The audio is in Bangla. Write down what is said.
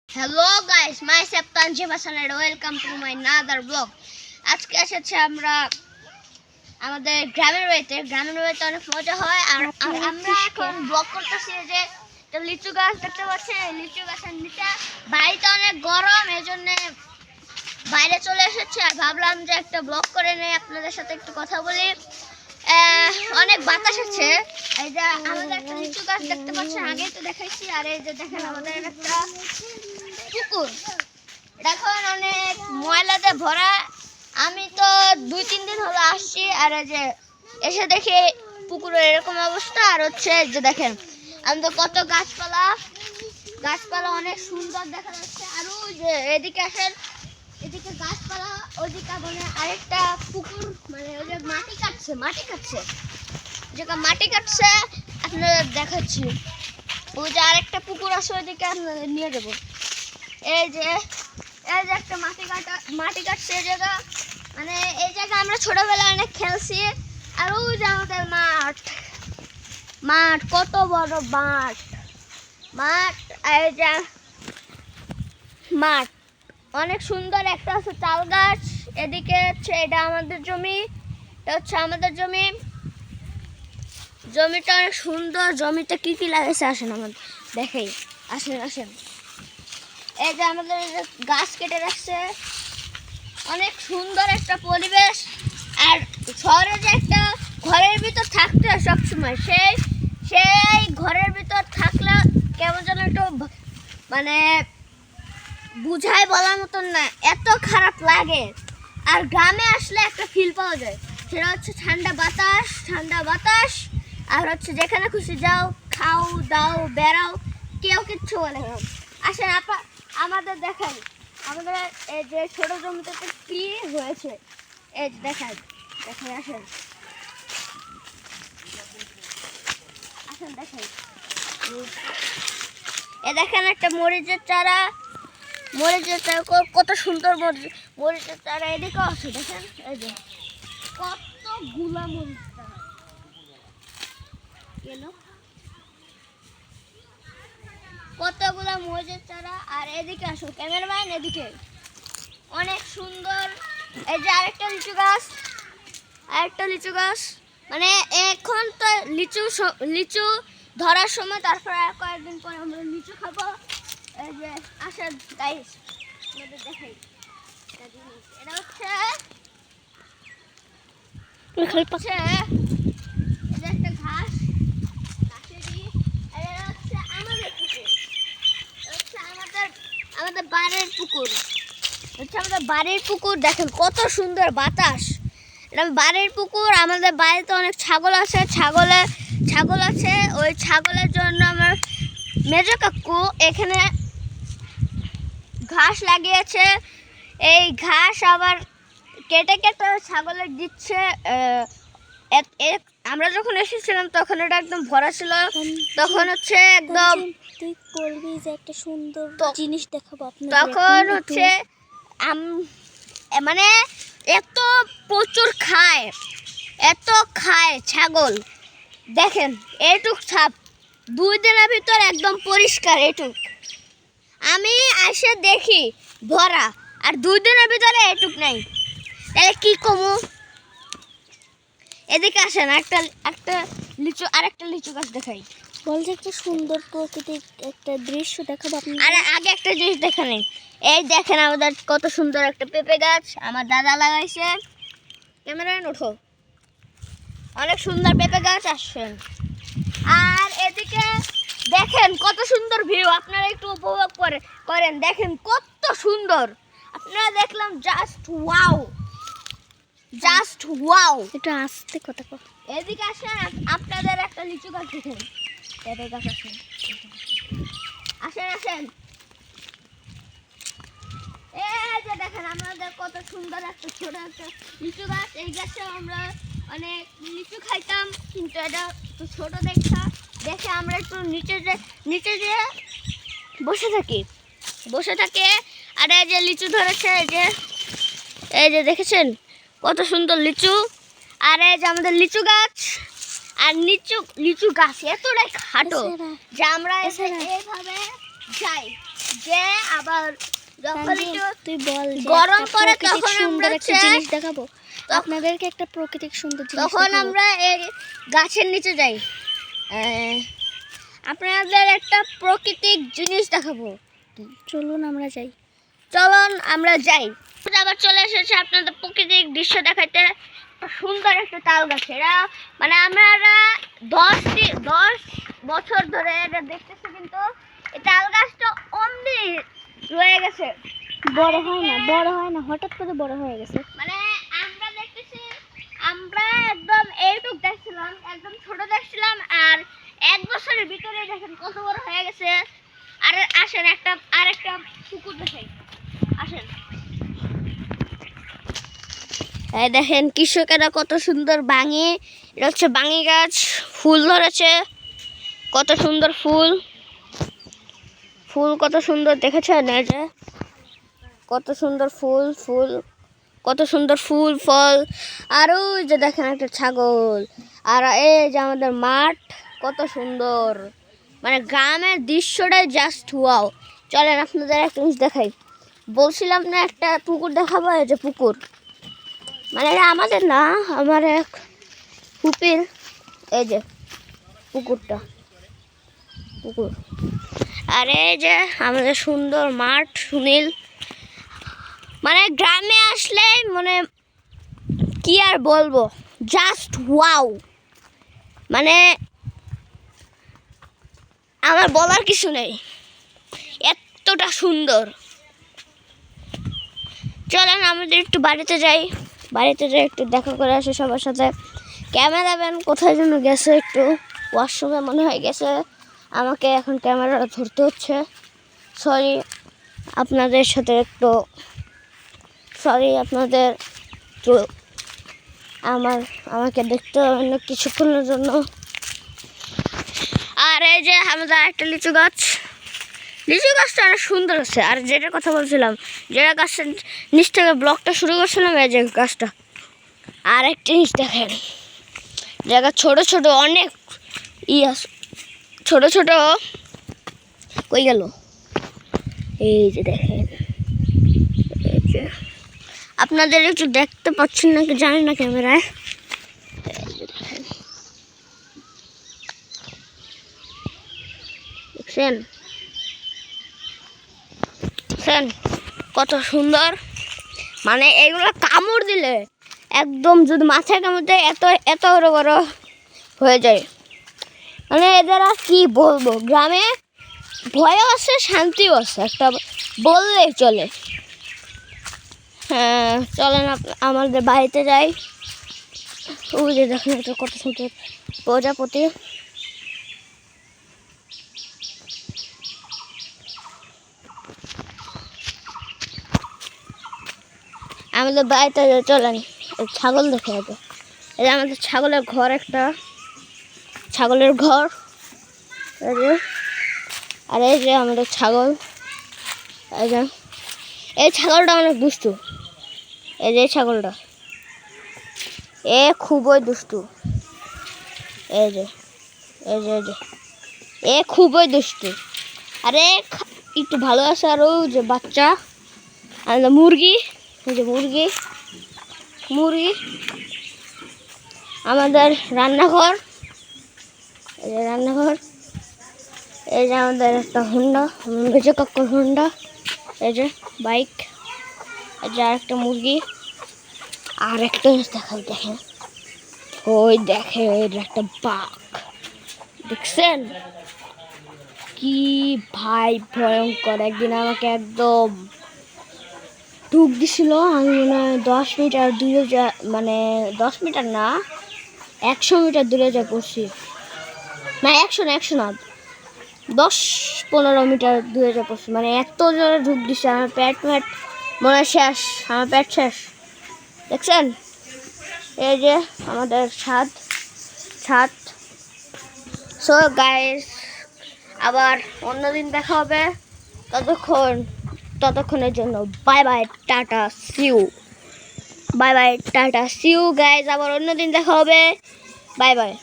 Hello guys, myself Tanzim Hasan and welcome to my another vlog. আজকে এসেছে আমরা আমাদের গ্রামের বাড়িতে অনেক মজা হয়। আর আমরা এখন ব্লগ করতেছি যে একটা লিচু গাছ দেখতে পাচ্ছেন। এই লিচু গাছের নিচে বাড়িতে অনেক গরম, এই জন্য বাইরে চলে এসেছি। আর ভাবলাম যে একটা ব্লগ করে নেই, আপনাদের সাথে একটু কথা বলি। অনেক বাতাস আছে। এই যে আমাদের একটা লিচু গাছ দেখতে পাচ্ছেন, আগেই তো দেখাইছি। আর এই যে দেখেন আমাদের একটা পুকুর, এখন অনেক ময়লাতে ভরা। আমি তো 2-3 দিন হলো আসছি, আর এই যে এসে দেখি পুকুরের এরকম অবস্থা। আর হচ্ছে যে দেখেন আমাদের কত গাছপালা অনেক সুন্দর দেখা যাচ্ছে। আর ওই যে এদিকে আসেন, এদিকে গাছপালা, ওইদিকে মানে আরেকটা পুকুর, মানে ওই যে মাটি কাটছে যেটা মাটি কাটছে আপনাদের দেখাচ্ছি। ওই যে আরেকটা পুকুর আছে, ওইদিকে আপনাদের নিয়ে যাবো। এই যে একটা মাটি কাটছে এই জায়গা, মানে এই জায়গা আমরা ছোটবেলায় অনেক খেলছি। আর ওই যে আমাদের মাঠ কত বড় মাঠ এই যে মাঠ অনেক সুন্দর। একটা আছে তাল গাছ, এদিকে হচ্ছে এটা আমাদের জমি, জমিটা অনেক সুন্দর। জমিতে কি কি লাগাইছে আসেন আমাদের দেখাই, আসেন। এই যে আমাদের গাছ কেটে রাখছে, অনেক সুন্দর একটা পরিবেশ। আর শহরে যে একটা ঘরের ভিতর থাকতে হয় সবসময়, সেই ঘরের ভিতর থাকলে কেমন যেন একটু মানে বুঝাই বলার মতন না, এত খারাপ লাগে। আর গ্রামে আসলে একটা ফিল পাওয়া যায়, সেটা হচ্ছে ঠান্ডা বাতাস। আর হচ্ছে যেখানে খুশি যাও, খাও দাও, বেড়াও, কেউ কিচ্ছু বলে না। আসেন আমাদের দেখাই, আমাদের এই যে ছোট জমিতে কি হয়েছে, এই যে দেখাই আসেন দেখাই। এ দেখেন একটা মরিচের চারা কত সুন্দর মরিচের চারা। এদিকে আছে দেখেন, এই যে কতগুলা মরিচ চারা কতগুলা মরিচের চারা। আর এদিকে আসো ক্যামেরাম্যান, এদিকে অনেক সুন্দর। এই যে আরেকটা লিচু গাছ, মানে এখন তো লিচু ধরার সময়, তারপর আর কয়েকদিন পর আমরা লিচু খাবো। এই যে আসেন গাইস, আপনাদের দেখাই এটা হচ্ছে একটা ঘাসেরই। এটা হচ্ছে আমাদের পুকুর, আমাদের বাড়ির পুকুর দেখেন কত সুন্দর বাতাস। এটা বাড়ির পুকুর। আমাদের বাড়িতে অনেক ছাগল আছে, ওই ছাগলের জন্য আমার মেজো কাকু এখানে ঘাস লাগিয়েছে। এই ঘাস আবার কেটে ছাগলের দিচ্ছে। আমরা যখন এসেছিলাম তখন এটা একদম ভরা ছিল, তখন হচ্ছে একদম তুই বলবি যে একটা সুন্দর জিনিস দেখাবো আপনাদের। তখন হচ্ছে মানে প্রচুর খায় ছাগল। দেখেন এইটুক ছাপ 2 দিনের ভিতর একদম পরিষ্কার। আমি এসে দেখি ভরা, আর 2 দিনের ভিতরে এটুক নেই, তাহলে কি কমু। এদিকে আসেন আরেকটা লিচু গাছ দেখাই। বলছে একটা সুন্দর প্রকৃতিক একটা দৃশ্য দেখাবো আপনাদের। আরে আগে একটা জিনিস দেখে নিন, এই দেখেন আমাদের কত সুন্দর একটা পেঁপে গাছ আমার দাদা লাগাইছে। ক্যামেরায় ওঠো, অনেক সুন্দর পেঁপে গাছ। আসেন আর এদিকে দেখেন কত সুন্দর ভিউ, আপনারা একটু উপভোগ করেন। দেখেন কত সুন্দর, আপনারা দেখলাম জাস্ট ওয়াও। এটা আসতে কথা কর। এদিকে আসেন, আপনাদের একটা লিচু গাছ দেখেন, পেঁপে গাছ আসেন। এই যে দেখেন আমাদের কত সুন্দর একটা ছোট একটা লিচু গাছ। এই গাছে আমরা অনেক লিচু খাইতাম, কিন্তু এটা একটু ছোট দেখে আমরা একটু নিচে যে বসে থাকি। আর এই যে লিচু ধরেছে, এই যে দেখেছেন কত সুন্দর লিচু। আর এই যে আমাদের লিচু গাছ, আর লিচু গাছ এতটাই খাটো যে আমরা এইভাবে যাই। যে আবার যখন তানজিম, একটু তুই বল যে গরম একটা পড়ে প্রাকৃতিক তখন সুন্দর আমরা একটা জিনিস দেখাবো। আপনাদেরকে একটা প্রাকৃতিক সুন্দর জিনিস তখন দেখাবো। আমরা এই গাছের নিচে যাই। আপনাদের একটা প্রাকৃতিক জিনিস দেখাবো। চলুন আমরা যাই। চলুন আমরা যাই। আবার চলে এসেছে আপনাদের প্রাকৃতিক দৃশ্য দেখাতে। সুন্দর একটা তাল গাছ, এরা মানে আমরা 10 বছর ধরে এটা দেখতেছি, কিন্তু এই তাল গাছটা অমনি রয়ে গেছে, বড় হয় না, হঠাৎ করে বড় হয়ে গেছে। মানে আমরা দেখতেছি, আমরা একদম এইটুক দেখছিলাম, একদম ছোট দেখছিলাম, আর 1 বছরের ভিতরে দেখেন কত বড় হয়ে গেছে। আর আসেন একটা পুকুর দেখাই, আসেন। এই দেখেন কৃষকেরা কত সুন্দর বাঙি, এটা হচ্ছে বাঙি গাছ, ফুল ধরেছে, কত সুন্দর ফুল কত সুন্দর দেখেছেন? এই যে কত সুন্দর ফুল কত সুন্দর ফুল ফল। আর ওই যে দেখেন একটা ছাগল, আর এই যে আমাদের মাঠ কত সুন্দর, মানে গ্রামের দৃশ্যটাই জাস্ট ওয়াও। চলেন আপনাদের একটা জিনিস দেখাই। বলছিলাম না একটা পুকুর দেখাবো, এই যে পুকুর, মানে এটা আমাদের না, আমার এক ফুপির, এই যে পুকুর, আর এই যে আমাদের সুন্দর মাঠ সুনীল। মানে গ্রামে আসলে মানে কি আর বলবো, জাস্ট ওয়াও, মানে আমার বলার কিছু নেই, এতটা সুন্দর। চলেন আমাদের একটু বাড়িতে যাই একটু দেখা করে আসি সবার সাথে। ক্যামেরাম্যান কোথায় যেন গেছে, একটু ওয়াশরুমে মনে হয় গেছে, আমাকে এখন ক্যামেরাটা ধরতে হচ্ছে। সরি আপনাদের সাথে একটু, আপনাদের একটু আমাকে দেখতে হবে না কিছুক্ষণের জন্য। আর এই যে আমাদের একটা লিচু গাছটা অনেক সুন্দর আছে। আর যেটার কথা বলছিলাম, যেটা গাছের নিচ থেকে ব্লগটা শুরু করছিলাম, এই যে গাছটা। আর একটা জিনিস দেখেন, জায়গা ছোট অনেক আছে, ছোট কই গেল, এই যে দেখেন, এই যে আপনাদের একটু দেখতে পাচ্ছেন নাকি জানি না ক্যামেরায়, দেখছেন কত সুন্দর। মানে এগুলো কামড় দিলে একদম, যদি মাথায় কামড় দেয় এত বড় হয়ে যায়। মানে এদের আর কি বলবো, গ্রামে ভয়ও আছে শান্তিও আছে, একটা বললেই চলে। হ্যাঁ চলেন আমাদের বাড়িতে যাই। ওই যে দেখেন এটা কত সুন্দর প্রজাপতি। আমাদের বাড়িতে চলেন, ছাগল দেখে হবে। এই যে আমাদের ছাগলের ঘর, একটা ছাগলের ঘর, আর এই যে আমাদের ছাগল, এই ছাগলটা অনেক দুষ্টু, এই যে ছাগলটা খুবই দুষ্টু, এই যে খুবই দুষ্টু। আরে একটু ভালো আছে। আর ওই যে বাচ্চা, আর মুরগি, এই যে মুরগি। আমাদের রান্নাঘর, এই যে এই যে আমাদের একটা হোন্ডা, মেজো কাকুর হোন্ডা, এই যে বাইক, এই যে আরেকটা মুরগি। আর একটা জিনিস দেখাই, দেখেন ওই একটা বাঘ, দেখছেন কি ভাই ভয়ঙ্কর। একদিন আমাকে একদম ঢুক দিছিল, আমি মনে হয় 10 মিটার দূরে মানে 10 মিটার না 100 মিটার দূরে যা পড়ছি, না 100 না 10-15 মিটার দূরে যা পড়ছি, মানে এত জোরে ঢুক দিছে, আমার পেট মনে হয় শেষ, আমার পেট শেষ। দেখছেন এই যে আমাদের ছাদ। সো গাইস, আবার অন্যদিন দেখা হবে, ততক্ষণের জন্য bye bye tata see you guys, আবার অন্যদিন দেখা হবে, বাই বাই।